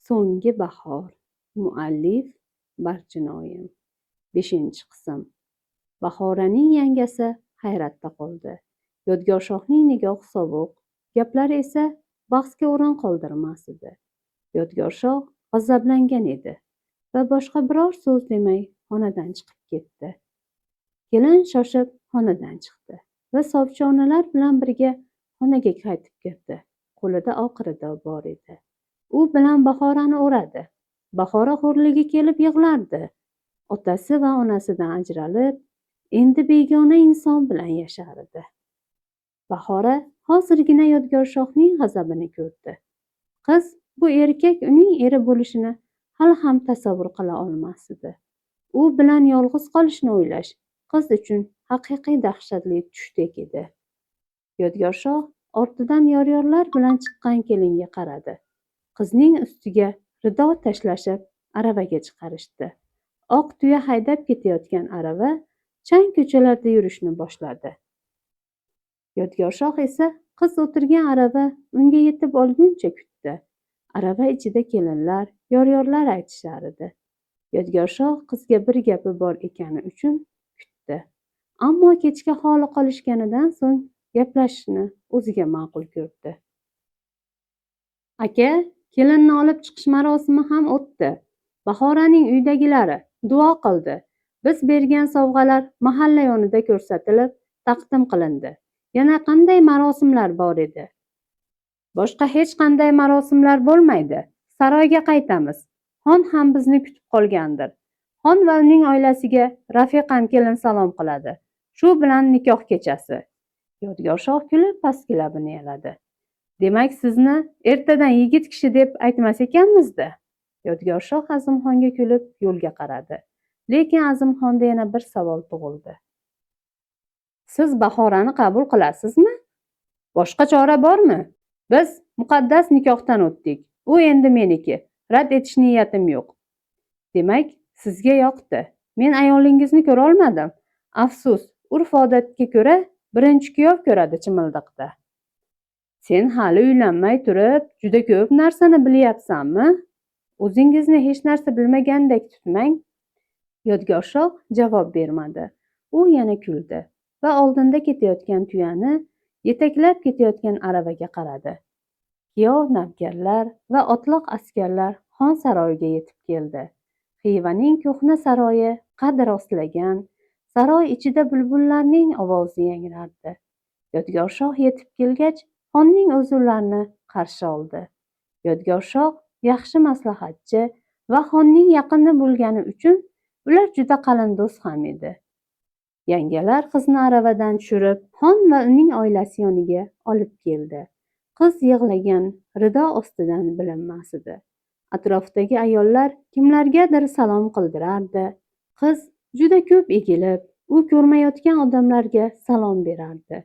So'nggi bahor. Muallif Barchinoyim. 5-qism. Bahoraning yangasi hayratda qoldi. Yodgorshohning nigohi sovuq, gaplari esa bahsga o'rin qoldirmas edi. Yodgorshoh g'azablangan edi va boshqa biror so'z demay xonadan chiqib ketdi. Kelin shoshib xonadan chiqdi va sovchi onalar bilan birga xonaga qaytib kirdi. Qo'lida oq rido bor edi. U bilan Bahorani uradi. Bahora xo'rligi kelib yig'lardi. Otasi va onasidan ajralib, endi begona inson bilan yashar edi. Bahora hozirgina Yodgorshohning g'azabini ko'rdi. Qiz bu erkak uning eri bo'lishini hali ham tasavvur qila olmas edi. U bilan yolg'iz qolishni o'ylash qiz uchun haqiqiy dahshatli tushdek edi. Yodgorshoh ortidan yor-yorlar bilan chiqqan kelinga qaradi. Qizning ustiga rido tashlashib aravaga chiqarishdi. Oq tuya haydab ketayotgan arava chang ko'chalarda yurishni boshladi. Yodgorshoh esa qiz o'tirgan arava unga yetib olguncha kutdi. Arava ichida kelinlar, yor-yorlar aytishar edi. Yodgorshoh qizga bir gapi bor ekani uchun kutdi. Ammo kechga holi qolishganidan so'ng gaplashishni o'ziga ma'qul ko'rdi. Aka, kelinni olib chiqish marosimi ham o'tdi. Bahoraning uydagilari duo qildi. Biz bergan sovg'alar mahalla yonida ko'rsatilib, taqdim qilindi. Yana qanday marosimlar bor edi? Boshqa hech qanday marosimlar bo'lmaydi. Saroyga qaytamiz. Xon ham bizni kutib qolgandir. Xon va uning oilasiga rafiqam kelin salom qiladi. Shu bilan nikoh kechasi. Yodgorshoh kulib pastki labini yaladi. Demak, sizni ertadan yigit kishi deb aytmas ekanmiz-da. Yodgorshoh Azimxonga kulib yo'lga qaradi. Lekin Azimxonda yana bir savol tug'ildi. Siz Bahorani qabul qilasizmi? Boshqa chora bormi? Biz muqaddas nikohdan o'tdik. U endi meniki. Rad etish niyatim yo'q. Demak, sizga yoqdi. Men ayolingizni ko'ra olmadim. Afsus, urf-odatga ko'ra birinchi kuyov ko'radi chimildiqda. Sen hali uylanmay turib, juda ko'p narsani bilyapsanmi? O'zingizni hech narsa bilmagandek tutmang. Yodgorshoh javob bermadi. U yana kuldi va oldinda ketayotgan tuyani yetaklab ketayotgan aravaga qaradi. Kuyov navkarlar va otliq askarlar xon saroyiga yetib keldi. Xivaning ko'hna saroyi qad rostlagan, saroy ichida bulbullarning ovozi yangrardi. Yodgorshoh yetib kelgach, xonning o'zi ularni qarshi oldi. Yodgorshoh yaxshi maslahatchi va xonning yaqini bo'lgani uchun ular juda qalin do'st ham edi. Yangalar qizni aravadan tushirib, xon va uning oilasi yoniga olib keldi. Qiz yig'lagan rido ostidan bilinmas edi. Atrofdagi ayollar kimlargadir salom qildirardi. Qiz juda ko'p egilib, u ko'rmayotgan odamlarga salom berardi.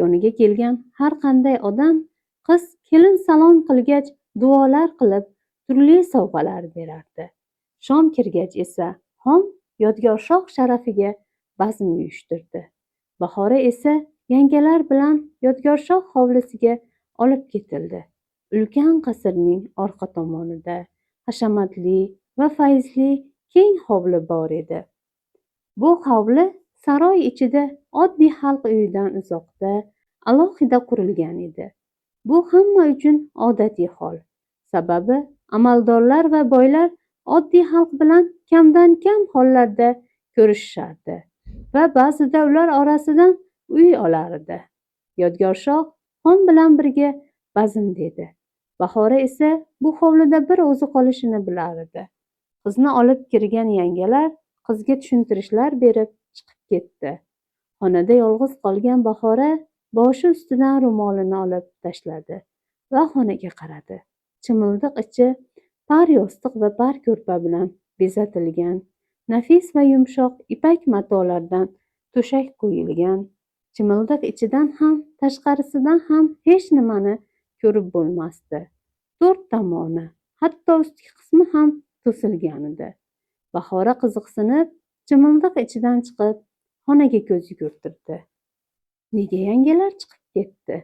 Yoniga kelgan har qanday odam qiz kelin salom qilgach duolar qilib, turli sovg'alar berardi. Shom kirgach esa xon Yodgorshoh sharafiga bazm uyushtirdi. Bahora esa yangalar bilan Yodgorshoh hovlisiga olib ketildi. Ulkan qasrning orqa tomonida hashamatli va fayzli keng hovli bor edi. Bu hovli saroy ichida oddiy xalq uyidan uzoqda, alohida qurilgan edi. Bu hamma uchun odatiy hol. Sababi amaldorlar va boylar oddiy xalq bilan kamdan kam hollarda ko'rishardi va ba'zida ular orasidan uy olardi. Yodgorshoh xon bilan birga bazm dedi. Bahora esa bu hovlida bir o'zi qolishini bilardi. Qizni olib kirgan yangalar qizga tushuntirishlar berib chiqib ketdi. Xonada yolg'iz qolgan Bahora boshi ustidan ro'molini olib tashladi va xonaga qaradi. Chimildiq ichi par yostiq va par ko'rpa bilan bezatilgan, nafis va yumshoq ipak matolardan to'shak qo'yilgan. Chimildiq ichidan ham, tashqarisidan ham hech nimani ko'rib bo'lmasdi. To'rt tomoni, hatto ustki qismi ham to'silgan edi. Bahora qiziqsinib, chimildiq ichidan chiqib, xonaga ko'z yugurtirdi. Nega yangalar chiqib ketdi?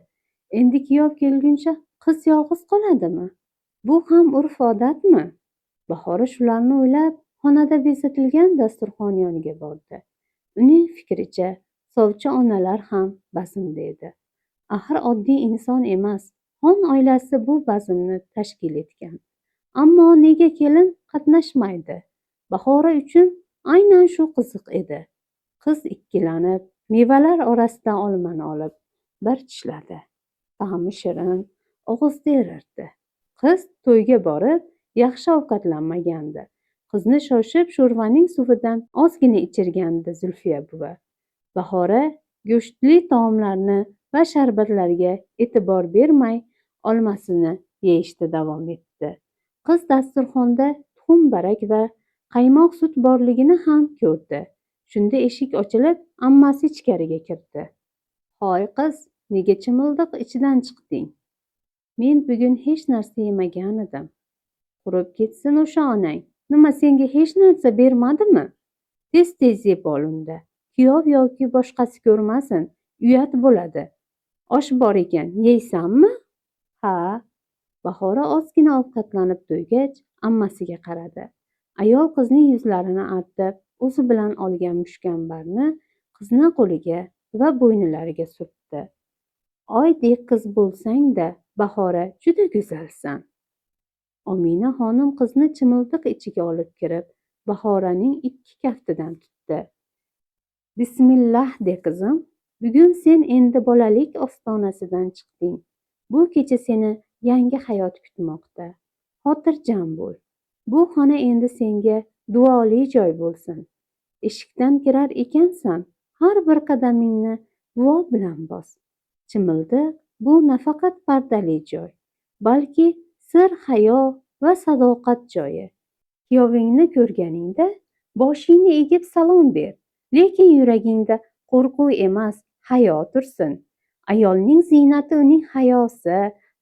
Endi kuyov kelguncha qiz yolg'iz qoladimi? Bu ham urf-odatmi? Bahora shularni o'ylab, xonada bezatilgan dasturxon yoniga bordi. Uning fikricha, sovchi onalar ham bazmda edi. Axir oddiy inson emas, xon oilasi bu bazmni tashkil etgan. Ammo nega kelin qatnashmaydi? Bahora uchun aynan shu qiziq edi. Qiz ikkilanib, mevalar orasidan olmani olib, bir tishladi. Ta'mi shirin, og'izda erirdi. Qiz to'yga borib, yaxshi ovqatlanmagandi. Qizni shoshib sho'rvaning suvidan ozgina ichirgandi Zulfiya buva. Bahora go'shtli taomlarni va sharbatlarga e'tibor bermay, olmasini yeyishda davom etdi. Qiz dasturxonda tuxum barak va qaymoq sut borligini ham ko'rdi. Shunda eshik ochilib, ammasi ichkariga kirdi. Hoy qiz, nega chimildiq ichidan chiqding? Men bugun hech narsa yemagan edim. Qurib ketsin o'sha onang. Nima senga hech narsa bermadimi? Tez-tez yeb ol unda. Kuyov yoki boshqasi ko'rmasin, uyat bo'ladi. Osh bor ekan, yeysanmi? Ha. Bahora ozgina ovqatlanib to'ygach, ammasiga qaradi. Ayol qizning yuzlarini artib, o'zi bilan olgan mushkambarni qizning qo'liga va bo'ynilariga surtdi. Oydek qiz bo'lsang-da, Bahora juda go'zalsan. Omina xonim qizni chimildiq ichiga olib kirib, Bahoraning ikki kaftidan tutdi. Bismillah de qizim, bugun sen endi bolalik ostonasidan chiqding. Bu kecha seni yangi hayot kutmoqda. Xotirjam bo'l. Bu xona endi senga duoli joy bo'lsin. Eshikdan kirar ekansan, har bir qadamingni duo bilan bos. Chimildiq bu nafaqat pardali joy, balki sir, hayo va sadoqat joyi. Kuyovingni ko'rganingda boshingni egib salom ber, lekin yuragingda qo'rquv emas, hayo tursin. Ayolning ziynati uning hayosi,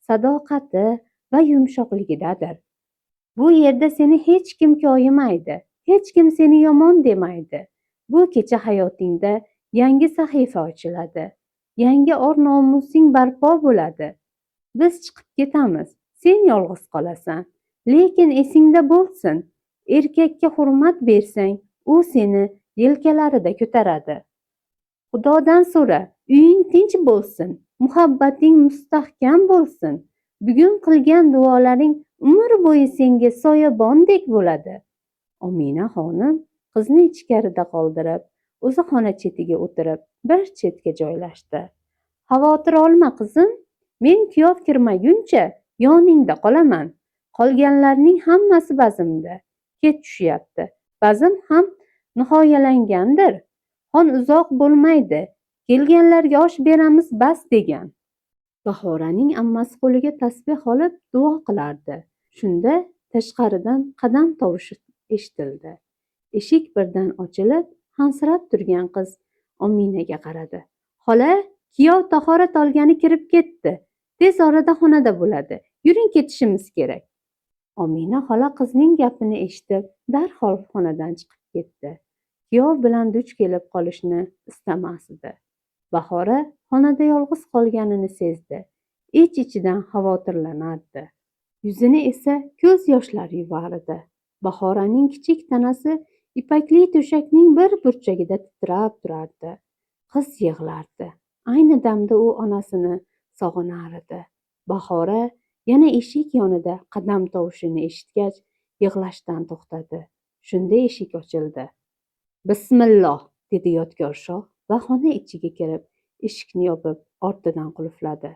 sadoqati va yumshoqligidadir. Bu yerda seni hech kim koyimaydi, hech kim seni yomon demaydi. Bu kecha hayotingda yangi sahifa ochiladi. Yangi or-nomusing barpo bo'ladi. Biz chiqib ketamiz, sen yolg'iz qolasan. Lekin esingda bo'lsin, erkakka hurmat bersang, u seni yelkalarida ko'taradi. Xudodan so'ra, uying tinch bo'lsin, muhabbating mustahkam bo'lsin. Bugun qilgan duolaring umr bo'yi senga soyabondek bo'ladi. Omina xonim qizni ichkarida qoldirib, o'zi xona chetiga o'tirib, bir chetga joylashdi. Xavotir olma qizim, men kuyov kirmaguncha yoningda qolaman. Qolganlarning hammasi bazmda. Kech tushyapti. Bazm ham nihoyalangandir. Xon uzoq bo'lmaydi. Kelganlarga osh beramiz bas degan. Bahoraning ammasi qo'liga tasbeh olib duo qilardi. Shunda tashqaridan qadam tovushi eshitildi. Eshik birdan ochilib, hansirab turgan qiz Ominaga qaradi. Xola, kuyov tahorat olgani kirib ketdi. Tez orada xonada bo'ladi. Yuring, ketishimiz kerak. Omina xola qizning gapini eshitib, darhol xonadan chiqib ketdi. Kuyov bilan duch kelib qolishni istamas edi. Bahora xonada yolg'iz qolganini sezdi. Ich-ichidan xavotirlanardi. Yuzini esa ko'z yoshlari yuvardi. Bahoraning kichik tanasi ipakli to'shakning bir burchagida titrab turardi. Qiz yig'lardi. Ayni damda u onasini sog'inar edi. Bahora yana eshik yonida qadam tovushini eshitgach, yig'lashdan to'xtadi. Shunda eshik ochildi. Bismillah, dedi Yodgor shoh va xona ichiga kirib, eshikni yopib, ortidan qulfladi.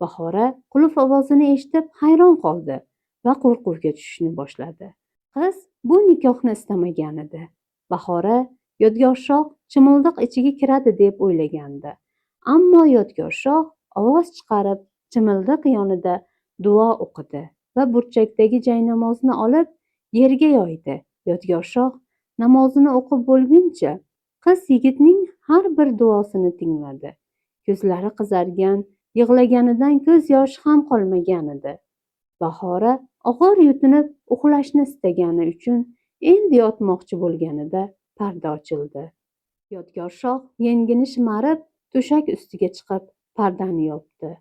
Bahora qulf ovozini eshitib hayron qoldi va qo'rquvga tushishni boshladi. Qiz bu nikohni istamagan edi. Bahora Yodgor shoh chimildiq ichiga kiradi deb o'ylagandi. Ammo Yodgor shoh ovoz chiqarib chimildiq yonida duo o'qidi va burchakdagi jaynamozni olib yerga yoydi. Yodgor shoh namozini o'qib bo'lguncha qiz yigitning har bir duosini tingladi. Ko'zlari qizargan, yig'laganidan ko'z yoshi ham qolmagan edi. Bahora og'ir yutinib uxlashni istagani uchun endi yotmoqchi bo'lganida parda ochildi. Yodgor shoh yengini shimarib to'shak ustiga chiqib pardani yopdi.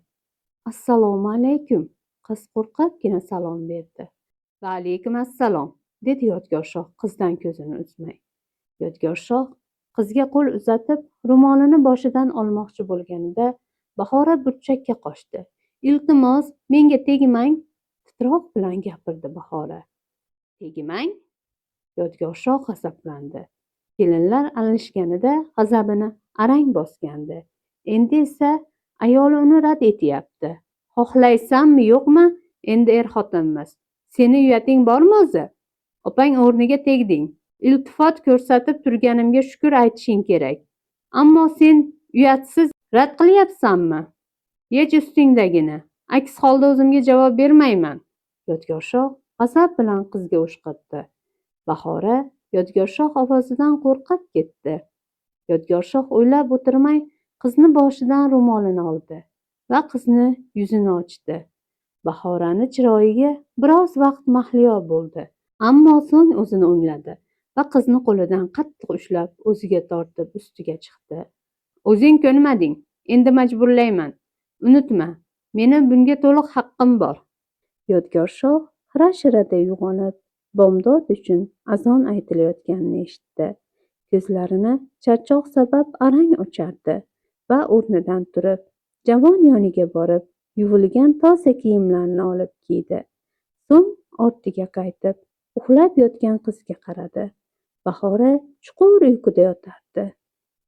Assalomu alaykum. Qiz qo'rqibgina salom berdi. Va alaykum assalom, dedi Yodgorshoh qizdan ko'zini uzmay. Yodgorshoh qizga qo'l uzatib ro'molini boshidan olmoqchi bo'lganida Bahora burchakka qochdi. Iltimos, menga tegmang, titroq bilan gapirdi Bahora. Tegmang? Yodgorshoh g'azablandi. Kelinlar alishganida g'azabini arang bosgandi. Endi esa ayoli uni rad etyapti. Xohlaysanmi yo'qmi, endi er-xotinmiz. Seni uyating bormi o'zi? Opang o'rniga tegding. Iltifot ko'rsatib turganimga shukr aytishing kerak. Ammo sen uyatsiz rad qilyapsanmi? Yech ustingdagini. Aks holda o'zimga javob bermayman. Yodgorshoh g'azab bilan qizga o'shqirdi. Bahora Yodgorshoh ovozidan qo'rqib ketdi. Yodgorshoh o'ylab o'tirmay qizni boshidan ro'molini oldi va qizni yuzini ochdi. Bahorani chiroyiga biroz vaqt mahliyo bo'ldi, ammo so'ng o'zini o'ngladi va qizni qo'lidan qattiq ushlab o'ziga tortib ustiga chiqdi. O'zing ko'nmading, endi majburlayman. Unutma, meni bunga to'liq haqqim bor. Yodgorshoh xira-shirada uyg'onib, bomdod uchun azon aytilayotganini eshitdi. Ko'zlarini charchoq sabab arang ochardi va o'rnidan turib, javon yoniga borib, yuvilgan toza kiyimlarini olib kiydi. So'ng ortiga qaytib, uxlab yotgan qizga qaradi. Bahora chuqur uyquda yotardi.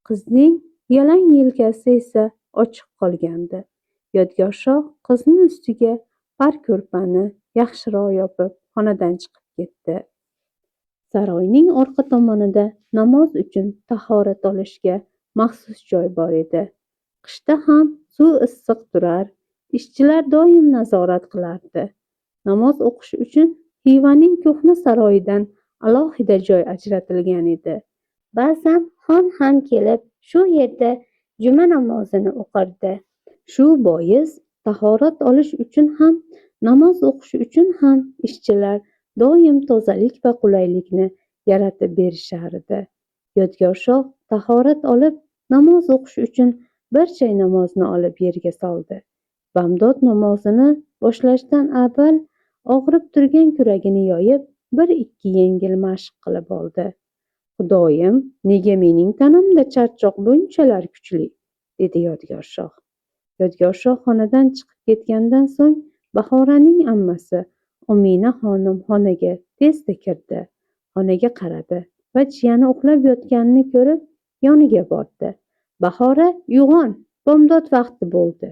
Qizning yalang yelkasi esa ochiq qolgandi. Yodgorshoh qizni ustiga par-ko'rpani yaxshiroq yopib, xonadan chiqib ketdi. Saroyning orqa tomonida namoz uchun tahorat olishga maxsus joy bor edi. Qishda ham suv issiq turar, ishchilar doim nazorat qilardi. Namoz o'qish uchun Xivaning ko'hna saroyidan alohida joy ajratilgan edi. Ba'zan xon ham kelib, shu yerda juma namozini o'qirdi. Shu bois tahorat olish uchun ham, namoz o'qish uchun ham ishchilar doim tozalik va qulaylikni yaratib berishardi. Yodgorshoh tahorat olib, namoz o'qish uchun bir chay namozni olib yerga soldi. Bomdod namozini boshlashdan avval og'rib turgan kuragini yoyib, bir-ikki yengil mashq qilib oldi. Xudoyim, nega mening tanamda charchoq bunchalar kuchli, dedi Yodgorshoh. Yodgorshoh xonadan chiqib ketgandan so'ng Bahoraning ammasi Omina xonim xonaga tezda kirdi. Xonaga qaradi va jiyani uxlab yotganini ko'rib, yoniga bordi. Bahora, uyg'on, bomdod vaqti bo'ldi.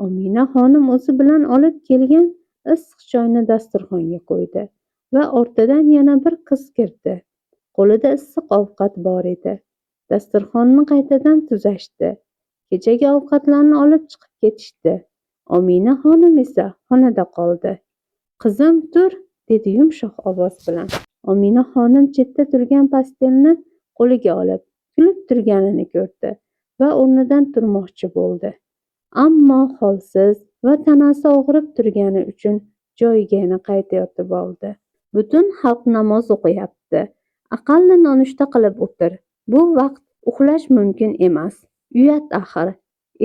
Omina xonim o'zi bilan olib kelgan issiq choyni dasturxonga qo'ydi va ortidan yana bir qiz kirdi. Qo'lida issiq ovqat bor edi. Dasturxonni qaytadan tuzashdi. Kechagi ovqatlarni olib chiqib ketishdi. Omina xonim esa xonada qoldi. Qizim, tur, dedi yumshoq ovoz bilan. Omina xonim chetda turgan pastelni qo'liga olib, kulib turganini ko'rdi va o'rnidan turmoqchi bo'ldi. Ammo holsiz va tanasi og'rib turgani uchun joyiga yana qayta yotib oldi. Butun xalq namoz o'qiyapti. Aqalli nonushta qilib o'tir. Bu vaqt uxlash mumkin emas. Uyat axir.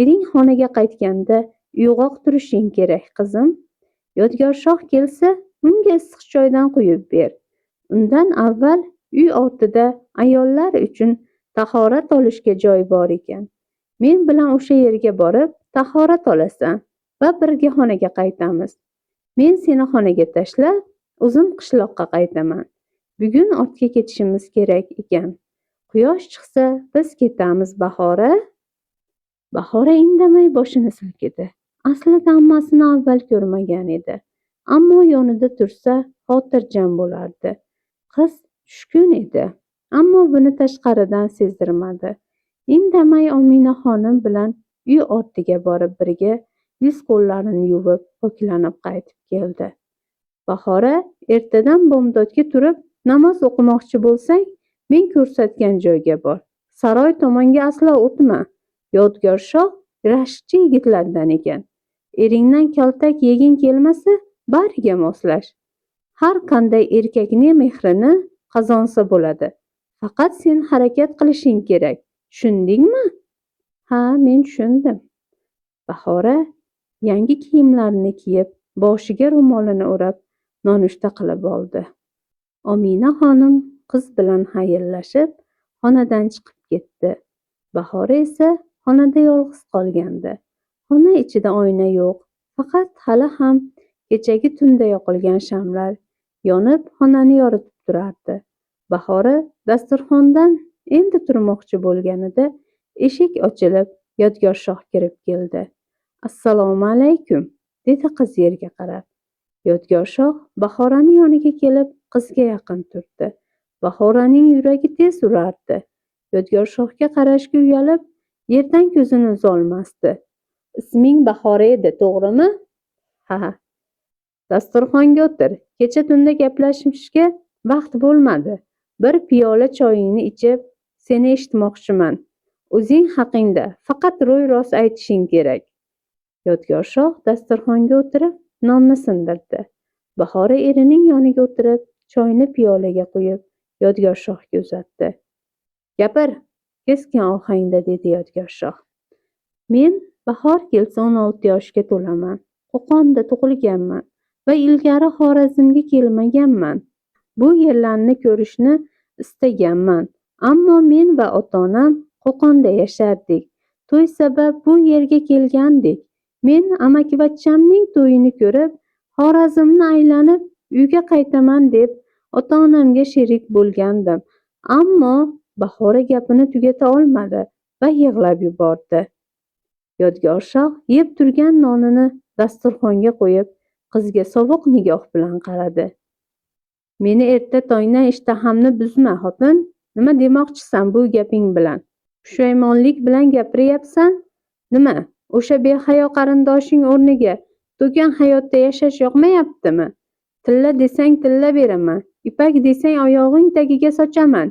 Ering xonaga qaytganda uyg'oq turishing kerak, qizim. Yodgorshoh kelsa, unga issiq choydan quyib ber. Undan avval uy ortida ayollar uchun tahorat olishga joy bor ekan. Men bilan o'sha yerga borib, tahorat olasan va birga xonaga qaytamiz. Men seni xonaga tashlab, o'zim qishloqqa qaytaman. Bugun ortga ketishimiz kerak ekan. Quyosh chiqsa, biz ketamiz, Bahora. Bahora indamay boshini silkidi. Aslida ammasini avval ko'rmagan edi. Ammo yonida tursa, xotirjam bo'lardi. Qiz tushkun edi, ammo buni tashqaridan sezdirmadi. Indamay Omina xonim bilan uy ortiga borib birga yuz-qo'llarini yuvib, poklanib qaytib keldi. Bahora, ertadan bomdodga turib namoz o'qimoqchi bo'lsang, men ko'rsatgan joyga bor. Saroy tomonga aslo o'tma. Yodgorshoh rashkchi yigitlardan ekan. Eringdan kaltak yeging kelmasa, bariga moslash. Har qanday erkakning mehrini qozonsa bo'ladi. Faqat sen harakat qilishing kerak. Tushundingmi? Ha, men tushundim. Bahora yangi kiyimlarini kiyib, boshiga ro'molini o'rab nonushta qilib oldi. Omina xonim qiz bilan xayrlashib xonadan chiqib ketdi. Bahora esa xonada yolg'iz qolgandi. Xona ichida oyna yo'q, faqat hali ham kechagi tunda yoqilgan shamlar yonib xonani yoritib turardi. Bahora dasturxondan endi turmoqchi bo'lganida eshik ochilib Yodgorshoh kirib keldi. Assalomu alaykum, dedi qiz yerga qarab. Yodgorshoh Bahorani yoniga kelib qizga yaqin turdi. Bahoraning yuragi tez urardi. Yodgorshohga qarashga uyalib, yerdan ko'zini uzolmasdi. Isming Bahora edi, to'g'rimi? Ha. Dasturxonga o'tir. Kecha tunda gaplashishga vaqt bo'lmadi. Bir piyola choyingni ichib, seni eshitmoqchiman. O'zing haqingda faqat ro'y-rost aytishing kerak. Yodgorshoh dasturxonga o'tirib, nonni sindirdi. Bahora erining yoniga o'tirib, choyni piyolaga quyib, Yodgorshohga uzatdi. Gapir, keskin ohangda dedi Yodgorshoh. Men bahor kelsa 16 yoshga to'laman. Qo'qonda tug'ilganman va ilgari Xorazmga kelmaganman. Bu yerlarni ko'rishni istaganman, ammo men va ota-onam Qo'qonda yashardik. To'y sabab bu yerga kelgandik. Men amakivachchamning to'yini ko'rib, Xorazmni aylanib uyga qaytaman deb ota-onamga sherik bo'lgandim. Ammo Bahora gapini tugata olmadi va yig'lab yubordi. Yodgorshoh yeb turgan nonini dasturxonga qo'yib, qizga sovuq nigoh bilan qaradi. Meni erta tongdan ishtahamni buzma, xotin. Nima demoqchisan bu gaping bilan? Pushaymonlik bilan gapiryapsan? Nima? O'sha behayo qarindoshing o'rniga to'kin hayotda yashash yoqmayaptimi? Tilla desang tilla beraman, ipak desang oyog'ing tagiga sochaman,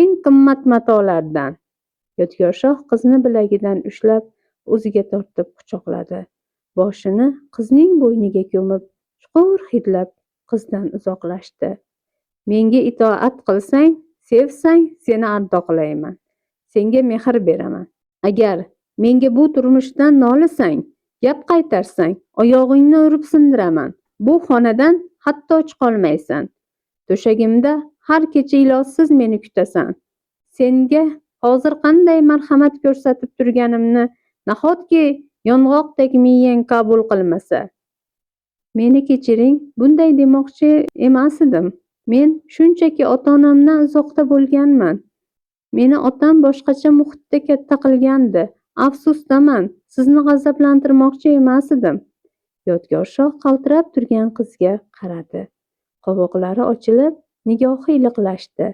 eng qimmat matolardan. Yodgorshoh qizni bilagidan ushlab, o'ziga tortib quchoqladi. Boshini qizning bo'yniga ko'mib, chuqur hidlab qizdan uzoqlashdi. Menga itoat qilsang, sevsang, seni ardoqlayman. Senga mehr beraman. Agar menga bu turmushdan nolisang, gap qaytarsang, oyog'ingni urib sindiraman. Bu xonadan hatto chiqolmaysan. To'shagimda har kecha ilojsiz meni kutasan. Senga hozir qanday marhamat ko'rsatib turganimni nahotki yong'oqdek miyang qabul qilmasa? Meni kechiring, bunday demoqchi emas edim. Men shunchaki ota-onamdan uzoqda bo'lganman. Meni otam boshqacha muhitda katta qilgandi. Afsusdaman, sizni g'azablantirmoqchi emas edim. Yodgorshoh qaltirab turgan qizga qaradi. Qovoqlari ochilib, nigohi iliqlashdi.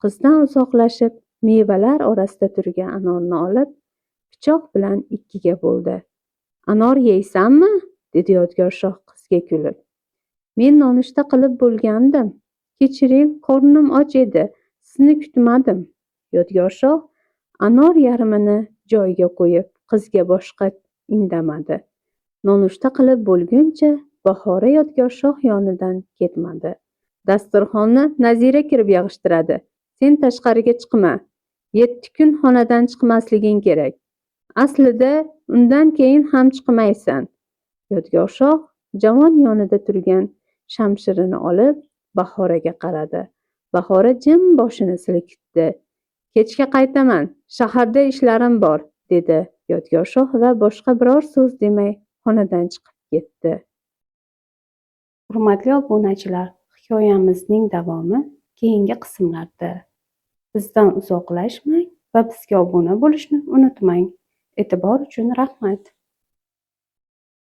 Qizdan uzoqlashib, mevalar orasida turgan anorni olib, pichoq bilan ikkiga bo'ldi. Anor yeysanmi? Dedi Yodgorshoh qizga kulib. Men nonushta qilib bo'lgandim. Kechiring, qornim och edi. Sizni kutmadim. Yodgorshoh anor yarmini joyiga qo'yib, qizga boshqa indamadi. Nonushta qilib bo'lguncha Bahora Yodgorshoh yonidan ketmadi. Dasturxonni Nazira kirib yig'ishtiradi. Sen tashqariga chiqma. 7 kun xonadan chiqmasliging kerak. Aslida undan keyin ham chiqmaysan. Yodgorshoh javon yonida turgan shamshirini olib Bahoraga qaradi. Bahora jim boshini silkitdi. Kechga qaytaman, shaharda ishlarim bor, dedi Yodgorshoh va boshqa biror so'z demay xonadan chiqib ketdi. Hurmatli obunachilar, hikoyamizning davomi keyingi qismlarda. Bizdan uzoqlashmang va bizga obuna bo'lishni unutmang. E'tibor uchun rahmat.